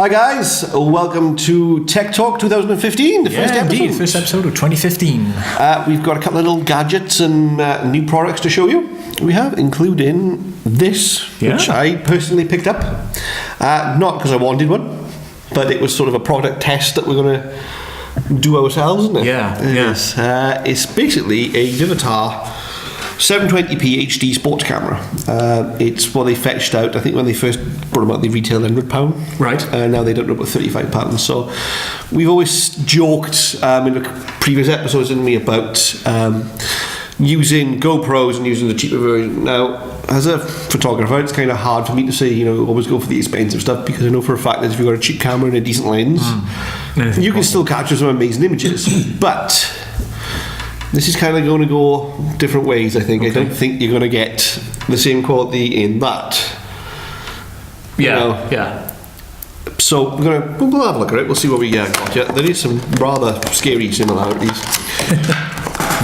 Hi guys, welcome to Tech Talk 2015, the first episode. Indeed, first episode of 2015. We've got a couple of little gadgets and new products to show you. We have, including this, which I personally picked up. Not because I wanted one, but it was sort of a product test that we're going to do ourselves, isn't it? Yes. It's basically a Vivitar 720p HD sports camera. It's what they fetched out. I think when they first brought them out, they retailed £100. Right. Now they don't know about £35. So we've always joked in the previous episodes, didn't we, about using GoPros and using the cheaper version. Now, as a photographer, it's kind of hard for me to say, always go for the expensive stuff, because I know for a fact that if you've got a cheap camera and a decent lens, you can still capture some amazing images. But this is kind of going to go different ways, I think. Okay. I don't think you're going to get the same quality in that. Yeah. So we'll have a look at it. We'll see what we got. There is some rather scary similarities.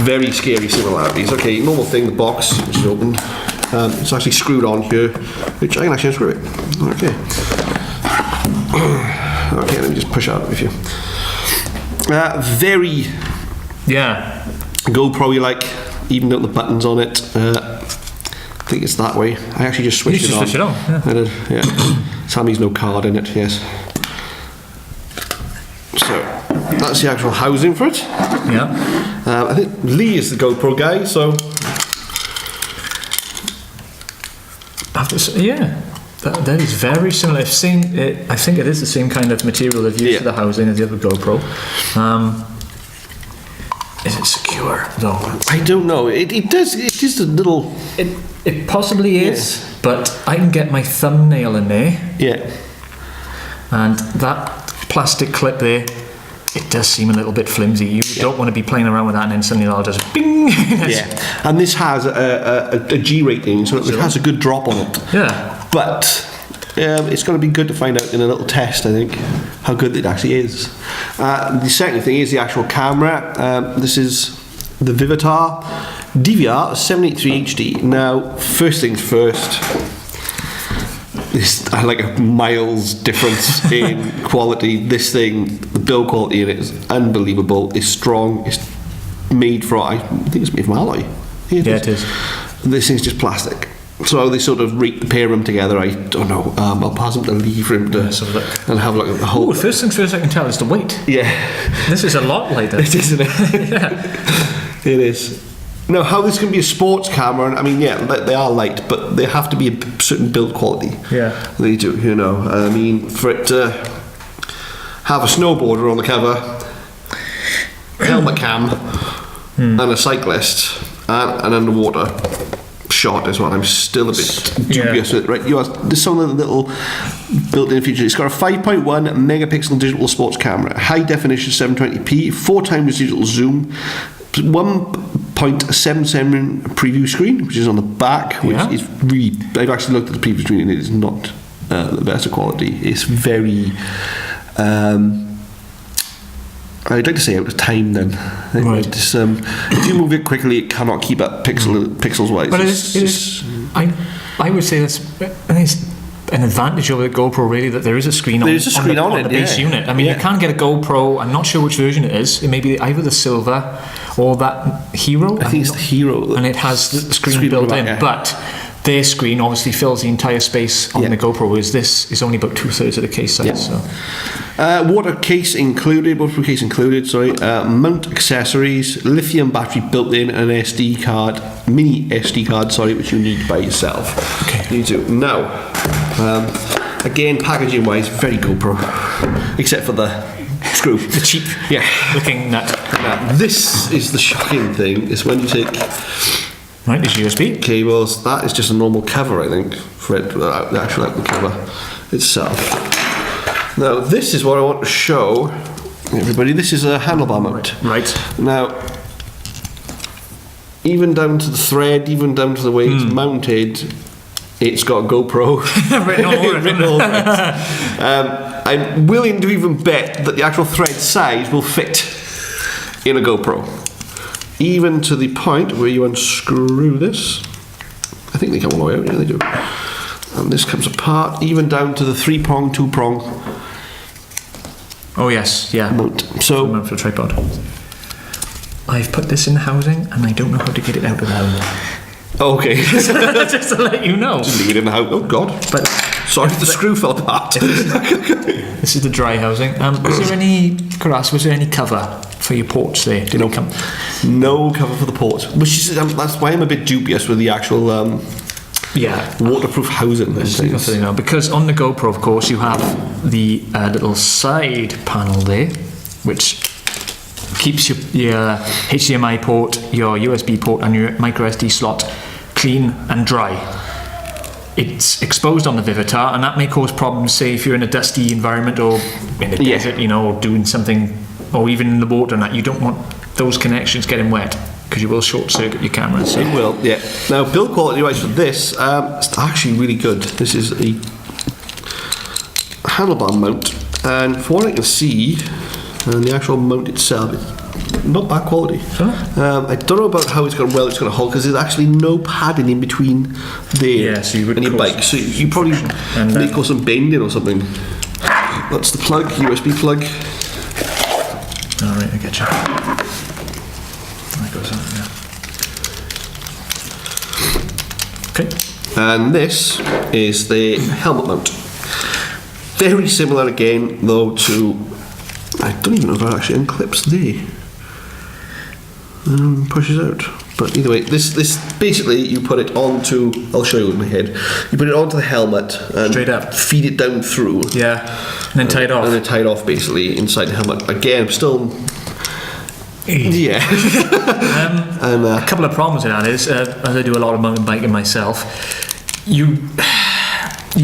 Very scary similarities. Okay, normal thing, the box, which is open. It's actually screwed on here, which I can actually unscrew it. Okay. Okay, let me just push out with you. Very... GoPro, even out the buttons on it. I think it's that way. I actually just switched it on. Switch it on. I did, yeah. Sammy's no card in it, yes. So that's the actual housing for it. Yeah. I think Lee is the GoPro guy, so. That is very similar. I think it is the same kind of material they've used for the housing as the other GoPro. Is it secure though? I don't know. It is a little. It possibly is, but I can get my thumbnail in there. Yeah. And that plastic clip there, it does seem a little bit flimsy. You don't want to be playing around with that and then suddenly it'll just bing. Yeah. And this has a G rating, so it has a good drop on it. Yeah. But it's going to be good to find out in a little test, I think, how good it actually is. The second thing is the actual camera. This is the Vivitar DVR 783 HD. Now, first things first, I like a miles difference in quality. This thing, the build quality in it is unbelievable. It's strong. It's made from, I think it's made from alloy. It is. This thing's just plastic. So they sort of pair them together. I don't know. I'll pass them to Lee for him to and have a look at the whole. First things first, I can tell is the weight. Yeah, this is a lot lighter. It is, isn't it? Yeah, it is. Now, how this can be a sports camera? I mean, they are light, but they have to be a certain build quality. Yeah, they do. I mean, for it to have a snowboarder on the cover, helmet cam, and a cyclist, and an underwater shot is what I'm still a bit dubious with. Right, there's some of the little built-in features. It's got a 5.1 megapixel digital sports camera, high definition 720p, 4 times digital zoom, 1.77 preview screen, which is on the back, which is really. I've actually looked at the preview screen and it is not the best of quality. It's very. I'd like to say out of time then. Right. Just, if you move it quickly, it cannot keep up pixels wise. But it is, I would say that's an advantage of the GoPro, really, that there is a screen on, on the base unit. I mean, you can get a GoPro, I'm not sure which version it is. It may be either the Silver or that Hero. I think it's the Hero. And it has the screen built in. But their screen obviously fills the entire space on the GoPro, whereas this is only about 2/3 of the case size. So. Waterproof case included, mount accessories, lithium battery built in, and an mini SD card, which you need by yourself. Okay. You do. Now, again, packaging wise, very GoPro, except for the screw. The cheap looking nut. Now, this is the shocking thing, is when you take... Right, there's USB cables. That is just a normal cover, I think, for it, the actual cover itself. Now, this is what I want to show everybody. This is a handlebar mount. Right. Now, even down to the thread, even down to the way it's mounted, it's got GoPro written all over it. I'm willing to even bet that the actual thread size will fit in a GoPro. Even to the point where you unscrew this. I think they come all the way out, yeah they do. And this comes apart, even down to the 3-prong, 2-prong Oh yes, yeah. Mount. So mount for the tripod. I've put this in the housing, and I don't know how to get it out of the housing. Okay. Just to let you know. Just leave it in the house. Oh God. But sorry, the screw fell apart. This is the dry housing. Was there any cover for your ports there? Did it come? No cover for the port. Which is that's why I'm a bit dubious with the actual waterproof housing. Because on the GoPro, of course, you have the little side panel there, which keeps your HDMI port, your USB port, and your micro SD slot clean and dry. It's exposed on the Vivitar, and that may cause problems, say, if you're in a dusty environment or in the desert, or doing something, or even in the water, and that you don't want those connections getting wet, because you will short circuit your camera. So. It will, yeah. Now, build quality wise for this, it's actually really good. This is a handlebar mount, and from what I can see, the actual mount itself, it's not bad quality. I don't know about how it's going to hold, because there's actually no padding in between there and your bike, so you probably need to go some bending or something. That's the plug, USB plug. Alright, I get you. That goes on there. Okay. And this is the helmet mount. Very similar again, though, to... I don't even know if that actually unclips there. Pushes out. But either way, this basically, you put it onto... I'll show you in my head. You put it onto the helmet and straight up feed it down through. Yeah. And then tie it off. And then tie it off, basically, inside the helmet. Again, still... Yeah. And a couple of problems with that is, as I do a lot of mountain biking myself, you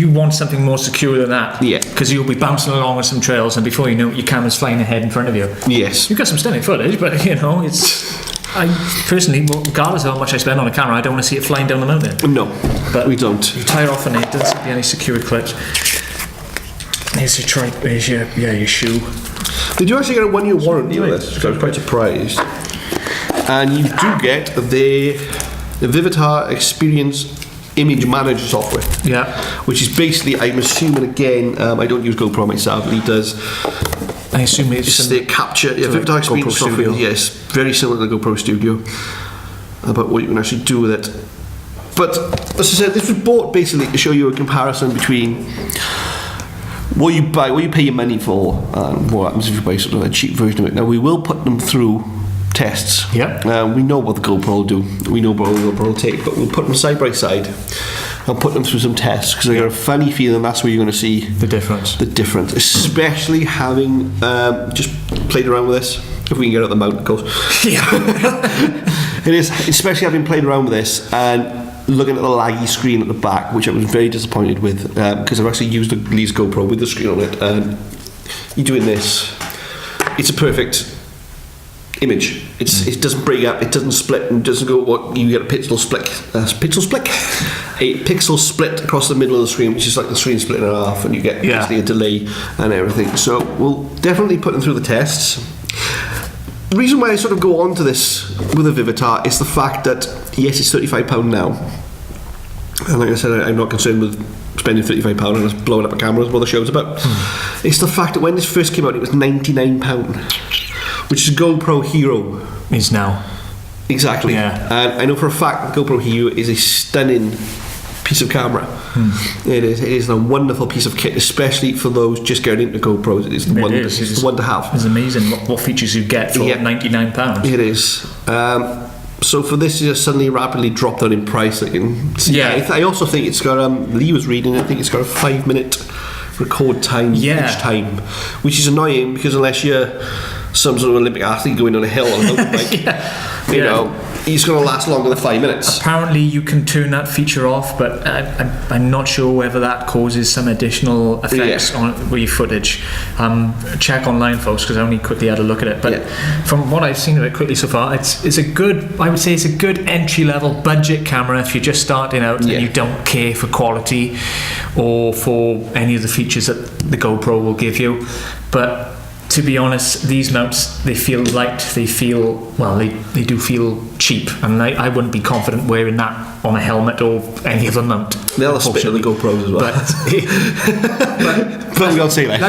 want something more secure than that. Yeah. Because you'll be bouncing along on some trails, and before you know it, your camera's flying ahead in front of you. Yes. You've got some stunning footage, but I personally, regardless of how much I spend on a camera, I don't want to see it flying down the mountain. No, but we don't. You tie it off, and it doesn't be any secure clips. Here's your shoe. Did you actually get a 1-year warranty on this? So I was quite surprised. And you do get the Vivitar Experience Image Manager software. Yeah. Which is basically, I'm assuming again, I don't use GoPro myself, but he does. I assume it's the capture. Yeah, Vivitar Experience software. Yes, very similar to the GoPro Studio. About what you can actually do with it. But as I said, this was bought basically to show you a comparison between what you buy, what you pay your money for, and what happens if you buy sort of a cheap version of it. Now we will put them through tests. Yeah. We know what the GoPro will do. We know what the GoPro will take, but we'll put them side by side and put them through some tests, because I got a funny feeling that's where you're going to see the difference. Especially having just played around with this. If we can get out the mount, of course. Yeah. It is, especially having played around with this and looking at the laggy screen at the back, which I was very disappointed with, because I've actually used Lee's GoPro with the screen on it, and you're doing this, it's a perfect image. It doesn't break up, it doesn't split, and doesn't go what you get a pixel split across the middle of the screen, which is like the screen split in half, and you get basically a delay and everything. So we'll definitely put them through the tests. The reason why I sort of go on to this with a Vivitar is the fact that yes, it's £35 now, and like I said, I'm not concerned with spending £35 on just blowing up a camera, as what the show's about. It's the fact that when this first came out, it was £99, which is GoPro Hero is now. Exactly. Yeah. And I know for a fact that GoPro Hero is a stunning piece of camera. It is a wonderful piece of kit, especially for those just getting into GoPros. It's the one to have. It's amazing what features you get for £99. It is. So for this to suddenly rapidly drop down in price, I also think it's got Lee was reading, I think it's got a 5-minute record time each time, which is annoying, because unless you're some sort of Olympic athlete going on a hill on a mountain bike, you know, it's going to last longer than 5 minutes. Apparently you can turn that feature off, but I'm not sure whether that causes some additional effects on your footage. Check online, folks, because I only quickly had a look at it, but from what I've seen of it quickly so far, it's a good, I would say it's a good entry-level budget camera if you're just starting out and you don't care for quality or for any of the features that the GoPro will give you. But to be honest, these mounts, they feel light, they do feel cheap, and I wouldn't be confident wearing that on a helmet or any other mount. They'll spit on the GoPros as well. But we don't say that.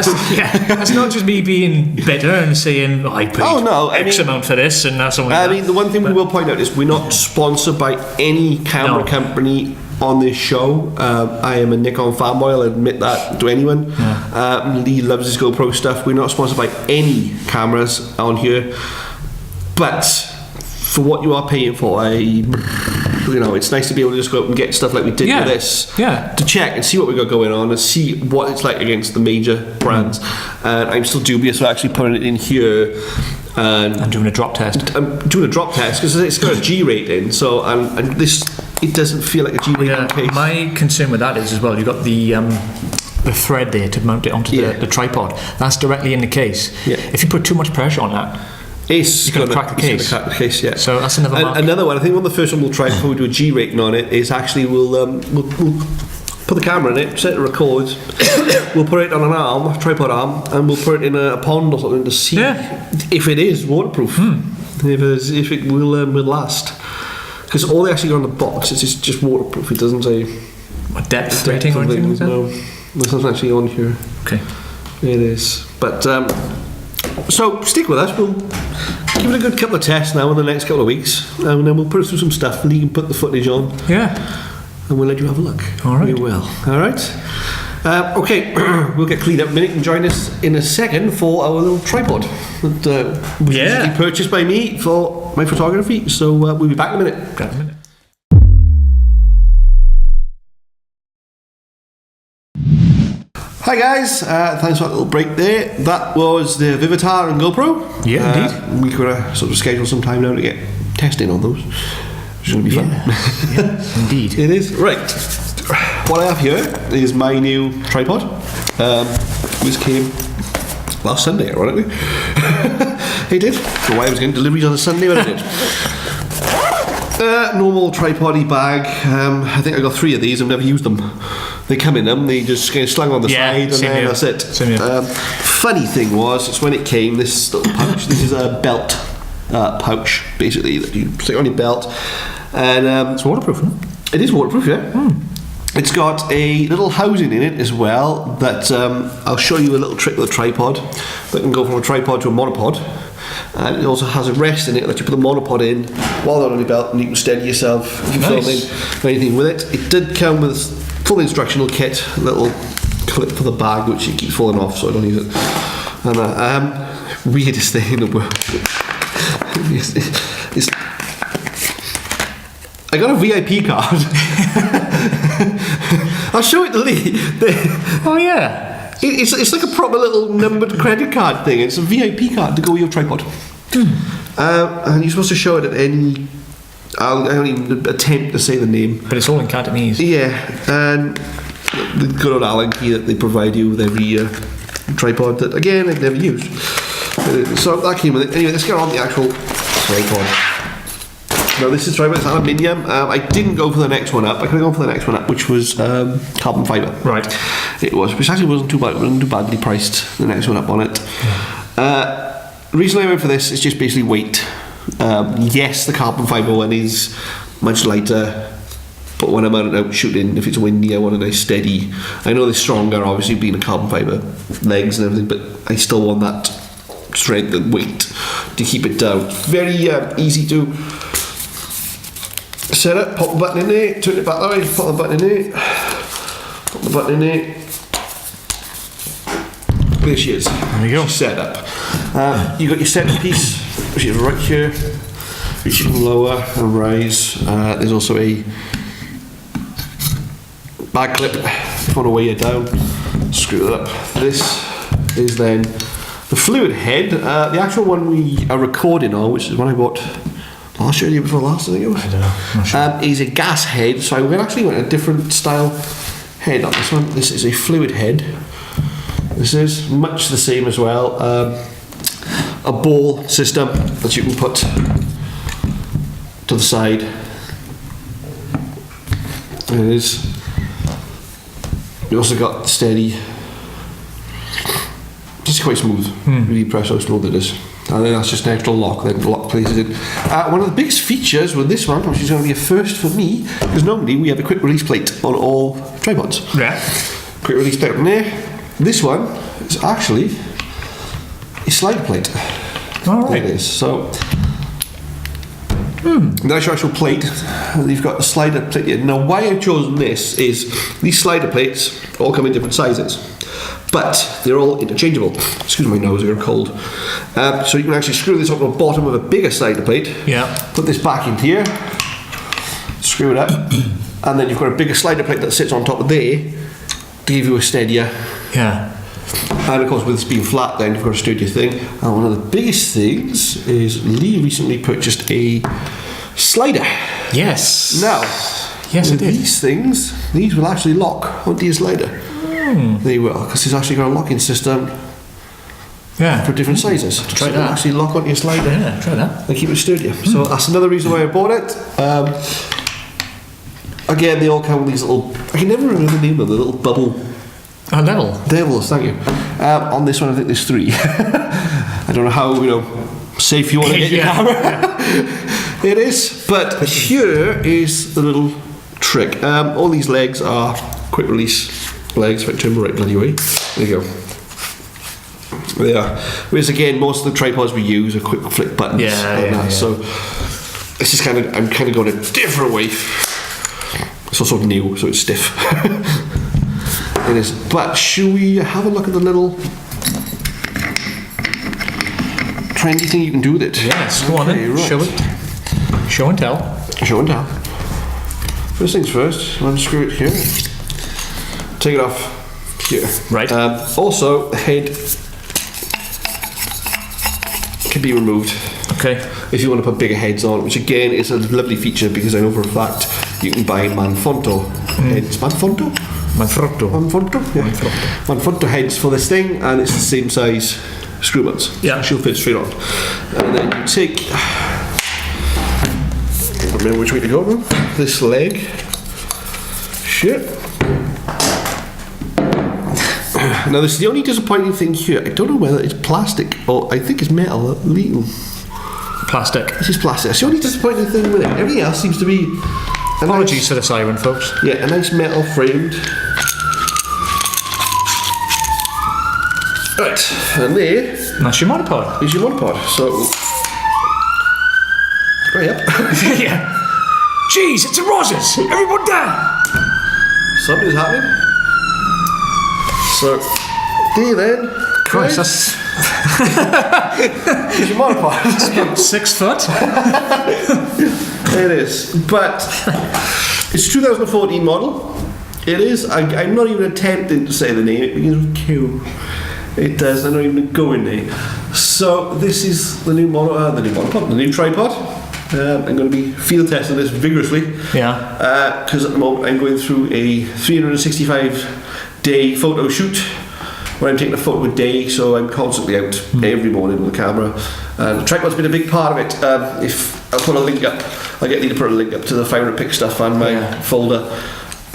That's not just me being bitter and saying, I paid X amount for this, and that's only the one thing we will point out is we're not sponsored by any camera company on this show. I am a Nikon fanboy, I'll admit that to anyone. Lee loves his GoPro stuff. We're not sponsored by any cameras on here, but for what you are paying for, it's nice to be able to just go up and get stuff like we did with this, to check and see what we got going on and see what it's like against the major brands. And I'm still dubious of actually putting it in here and doing a drop test. I'm doing a drop test because it's got a G rating, so and this, it doesn't feel like a G rating case. My concern with that is as well, you've got the thread there to mount it onto the tripod. That's directly in the case. If you put too much pressure on that, it's going to crack the case. Yeah. So that's another mark. Another one. I think one of the first one we'll try before we do a G rating on it is actually we'll put the camera in it, set it to record. We'll put it on an tripod arm, and we'll put it in a pond or something to see if it is waterproof. If it will last. Because all they actually got on the box is just waterproof. It doesn't say a depth rating or anything like that. No, there's nothing actually on here. Okay, it is. But so stick with us. We'll give it a good couple of tests now in the next couple of weeks, and then we'll put it through some stuff. Lee can put the footage on. And we'll let you have a look. All right. We will. All right. Okay, we'll get cleaned up in a minute and join us in a second for our little tripod that was recently purchased by me for my photography. So we'll be back in a minute. Hi guys, thanks for that little break there. That was the Vivitar and GoPro. Indeed. We could sort of schedule some time now to get testing on those. It's going to be fun. Indeed. It is. Right. What I have here is my new tripod. This came last Sunday, ironically. It did. I don't know why I was getting deliveries on a Sunday, but I did. Normal tripod-y bag. I think I got 3 of these. I've never used them. They come in them. They just get slung on the side, and then that's it. Funny thing was, it's when it came, this little pouch. This is a belt pouch, basically, that you stick on your belt. And it's waterproof, isn't it? It is waterproof, yeah. It's got a little housing in it as well that I'll show you a little trick with a tripod that can go from a tripod to a monopod. And it also has a rest in it that you put the monopod in while they're on your belt, and you can steady yourself if you're filming or anything with it. It did come with a full instructional kit, a little clip for the bag which it keeps falling off, so I don't use it. And weirdest thing in the world. I got a VIP card. I'll show it to Lee. Oh yeah. It's like a proper little numbered credit card thing. It's a VIP card to go with your tripod. And you're supposed to show it at any... I don't even attempt to say the name. But it's all in Cantonese. Yeah. And the good old Allen key that they provide you with every tripod that, again, I've never used. So that came with it. Anyway, let's get on the actual tripod. Now this is tripod, it's aluminium. I didn't go for the next one up. I could have gone for the next one up, which was carbon fibre. Right. It was, which actually wasn't too bad. It wasn't too badly priced. The next one up on it. The reason I went for this is just basically weight. Yes, the carbon fibre one is much lighter, but when I'm out shooting, if it's windy, I want a nice steady. I know they're stronger, obviously being a carbon fibre legs and everything, but I still want that strength and weight to keep it down. Very easy to set it, pop the button in there, turn it back that way, pop the button in there, pop the button in there. There she is. There you go. She's set up. You got your centerpiece, which is right here, which you can lower and raise. There's also a bag clip if you want to weigh it down. Screw it up. This is then the fluid head. The actual one we are recording on, which is one I bought last year, the year before last, I think it was. I don't know. Not sure. Is a gas head. So we actually went a different style head on this one. This is a fluid head. This is much the same as well. A ball system that you can put to the side. There it is. You also got steady It's quite smooth. Really impressed how smooth it is. And then that's just an extra lock. Then the lock places in. One of the biggest features with this one, which is going to be a first for me, because normally we have a quick release plate on all tripods. Yeah. Quick release plate on there. This one is actually a slider plate. All right. There it is. So. That's your actual plate. You've got a slider plate here. Now, why I've chosen this is these slider plates all come in different sizes, but they're all interchangeable. Excuse my nose, I'm cold. So you can actually screw this up to the bottom of a bigger slider plate. Yeah. Put this back in here. Screw it up, and then you've got a bigger slider plate that sits on top of there to give you a steadier. Yeah. And of course, with this being flat, then you've got a sturdier thing. And one of the biggest things is Lee recently purchased a slider. Yes. Now, yes, it did. These will actually lock onto your slider. They will, because it's actually got a locking system. Yeah. For different sizes. Try that. Actually lock onto your slider. Yeah, try that. And keep it sturdier. So that's another reason why I bought it. Again, they all come with these little. I can never remember the name of the little bubble. Levels, thank you. On this one, I think there's 3. I don't know how safe you want to get your camera. It is, but here is the little trick. All these legs are quick release legs. If I turn the right bloody way, there you go. They are. Whereas again, most of the tripods we use are quick flick buttons. Yeah. So this is I'm kind of going a different way. It's also new, so it's stiff. It is. But should we have a look at the little trendy thing you can do with it? Yes, go on then. Right. Show it. Show and tell. Show and tell. First things first, I'm going to screw it here. Take it off here. Right. Also, the head can be removed. Okay. If you want to put bigger heads on, which again is a lovely feature because I know for a fact you can buy Manfrotto heads. Manfrotto, yeah. Manfrotto heads for this thing, and it's the same size screw nuts. Yeah. She'll fit straight on. And then you take. I don't remember which way to go now. This leg. Shit. Now, this is the only disappointing thing here. I don't know whether it's plastic or I think it's metal. Plastic. This is plastic. That's the only disappointing thing with it. Everything else seems to be. Apologies for the siren, folks. Yeah, a nice metal framed. Right, and there. And that's your monopod. Is your monopod. So. Hurry up. Yeah. Jeez, it's a roses. Everyone down. Something's happening. So, there then. Christ, that's. Is your monopod. It's about 6 foot. It is, but it's 2014 model. It is. I'm not even attempting to say the name. It begins with Q. It does. I'm not even going there. So this is the new model. The new tripod. I'm going to be field testing this vigorously. Yeah. Because at the moment I'm going through a 365-day photo shoot where I'm taking a photo a day, so I'm constantly out every morning with the camera. And the tripod's been a big part of it. If I'll put a link up, I'll get Lee to put a link up to the 500 pick stuff on my folder,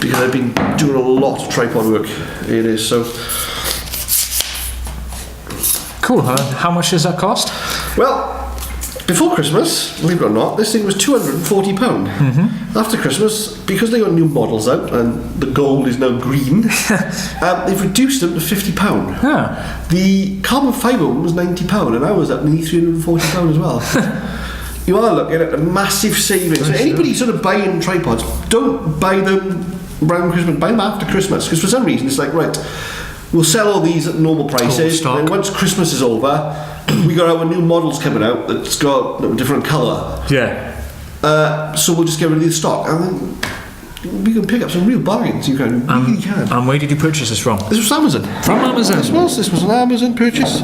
because I've been doing a lot of tripod work. It is so cool. How much does that cost? Well, before Christmas, believe it or not, this thing was £240. After Christmas, because they got new models out and the gold is now green, they've reduced them to £50. Yeah. The carbon fibre one was £90, and I was at nearly £340 as well. You are looking at a massive savings. So anybody sort of buying tripods, don't buy them around Christmas, buy them after Christmas, because for some reason it's like, right, we'll sell all these at normal prices, and then once Christmas is over, we got our new models coming out that's got a different colour. Yeah. So we'll just get rid of the stock, and then we can pick up some real bargains. You can, really can. And where did you purchase this from? This was Amazon. From Amazon. This was an Amazon purchase.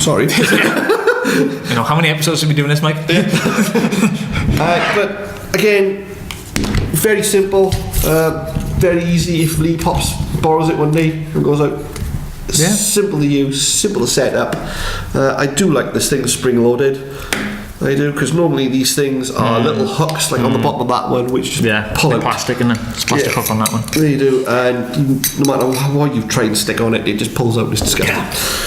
Sorry. You know, how many episodes have we been doing this, Mike? But again, very simple, very easy. If Lee borrows it one day and goes out, simple to use, simple to set up. I do like this thing spring loaded. They do, because normally these things are little hooks, like on the bottom of that one, which just pull out. Plastic, and it's plastic hook on that one. They do, and no matter what you've tried to stick on it, it just pulls out. It's disgusting.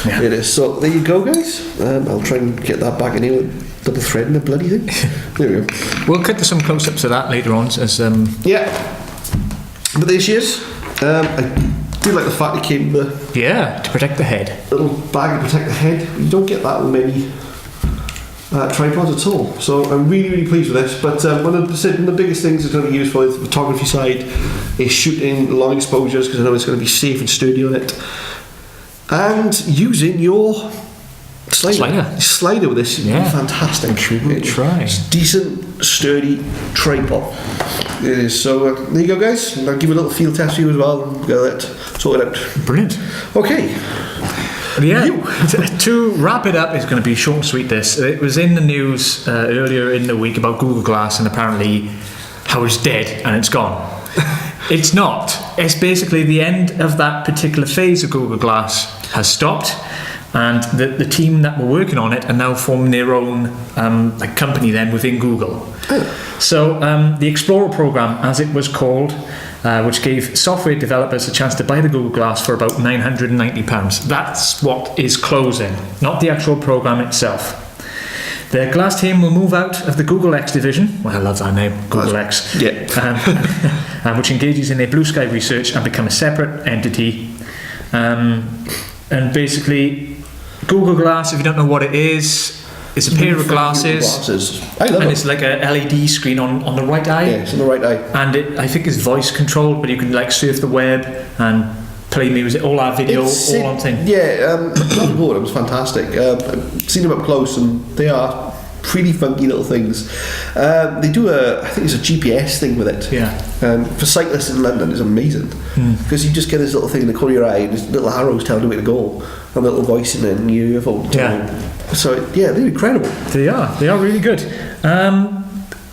Yeah. It is. So there you go, guys. I'll try and get that back in here with double threading the bloody thing. There we go. We'll cut to some close-ups of that later on. As but there she is. I do like the fact it came with to protect the head. Little bag to protect the head. You don't get that with many tripods at all. So I'm really, really pleased with this. But one of the biggest things it's going to be used for the photography side is shooting long exposures, because I know it's going to be safe and sturdy on it. And using your slider with this is fantastic. Try. It's decent, sturdy tripod. It is. So there you go, guys. I'll give you a little field test for you as well. Get that sorted out. Brilliant. Okay. To wrap it up, it's going to be short and sweet. This it was in the news earlier in the week about Google Glass, and apparently how it's dead and it's gone. It's not. It's basically the end of that particular phase of Google Glass has stopped, and the team that were working on it are now forming their own company then within Google. So the Explorer program, as it was called, which gave software developers a chance to buy the Google Glass for about £990. That's what is closing, not the actual program itself. The Glass team will move out of the Google X division. Well, I love that name, Google X. Yeah. Which engages in their blue sky research and become a separate entity. And basically, Google Glass, if you don't know what it is, it's a pair of glasses. I love it. It's like a LED screen on the right eye. Yeah, it's on the right eye. And I think it's voice controlled, but you can surf the web and play music, all our video, all on thing. Yeah, it was fantastic. I've seen them up close, and they are pretty funky little things. They do I think it's a GPS thing with it. Yeah. For cyclists in London, it's amazing, because you just get this little thing in the corner of your eye, and there's little arrows telling you where to go, and a little voice in it, and your earphone. So they're incredible. They are really good.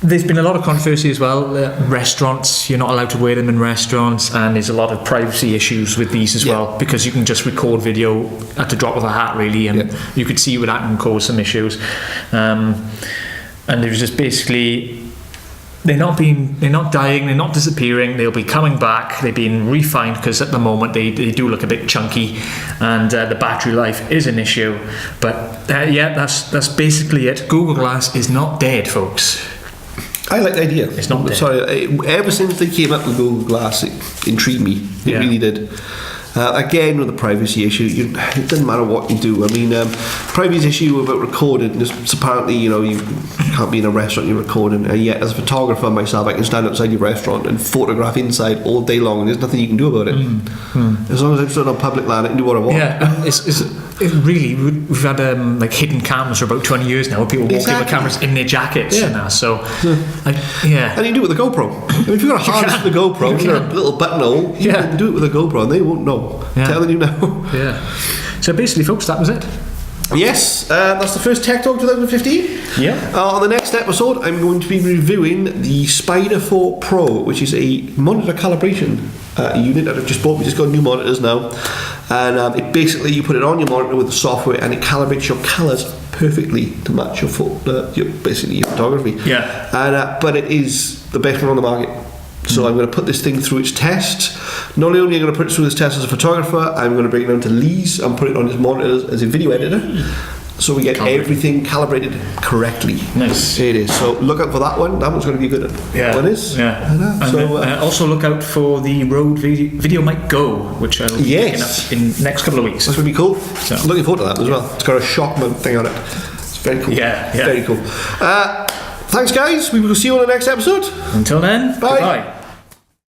There's been a lot of controversy as well. Restaurants, you're not allowed to wear them in restaurants, and there's a lot of privacy issues with these as well, because you can just record video at the drop of a hat, really, and you could see where that can cause some issues. And there's just basically, they're not dying, they're not disappearing, they'll be coming back. They're being refined, because at the moment they do look a bit chunky, and the battery life is an issue. But that's basically it. Google Glass is not dead, folks. I like the idea. It's not dead. Sorry, ever since they came up with Google Glass, it intrigued me. It really did. Again, with the privacy issue, it doesn't matter what you do. I mean, privacy issue about recording. It's apparently, you can't be in a restaurant you're recording, and yet as a photographer myself, I can stand outside your restaurant and photograph inside all day long, and there's nothing you can do about it. As long as I'm stood on public land, I can do what I want. Yeah, it really, we've had hidden cameras for about 20 years now, where people walk in with cameras in their jackets and that. So, and you do it with a GoPro. I mean, if you've got a harness with a GoPro, you've got a little buttonhole, you can do it with a GoPro, and they won't know. Telling you now. So basically, folks, that was it. Yes, that's the first Tech Talk 2015. On the next episode, I'm going to be reviewing the Spider 4 Pro, which is a monitor calibration unit that I've just bought. We just got new monitors now, and it basically, you put it on your monitor with the software, and it calibrates your colours perfectly to match your photography. But it is the best one on the market. So I'm going to put this thing through its test. Not only am I going to put it through this test as a photographer, I'm going to bring it down to Lee's and put it on his monitors as a video editor, so we get everything calibrated correctly. Nice. It is. So look out for that one. That one's going to be a good one. It is. Also look out for the Rode Video Mic Go, which I'll be picking up in the next couple of weeks. That's going to be cool. So I'm looking forward to that as well. It's got a shock mount thing on it. It's very cool. Very cool. Thanks, guys. We will see you on the next episode. Until then, bye. Goodbye.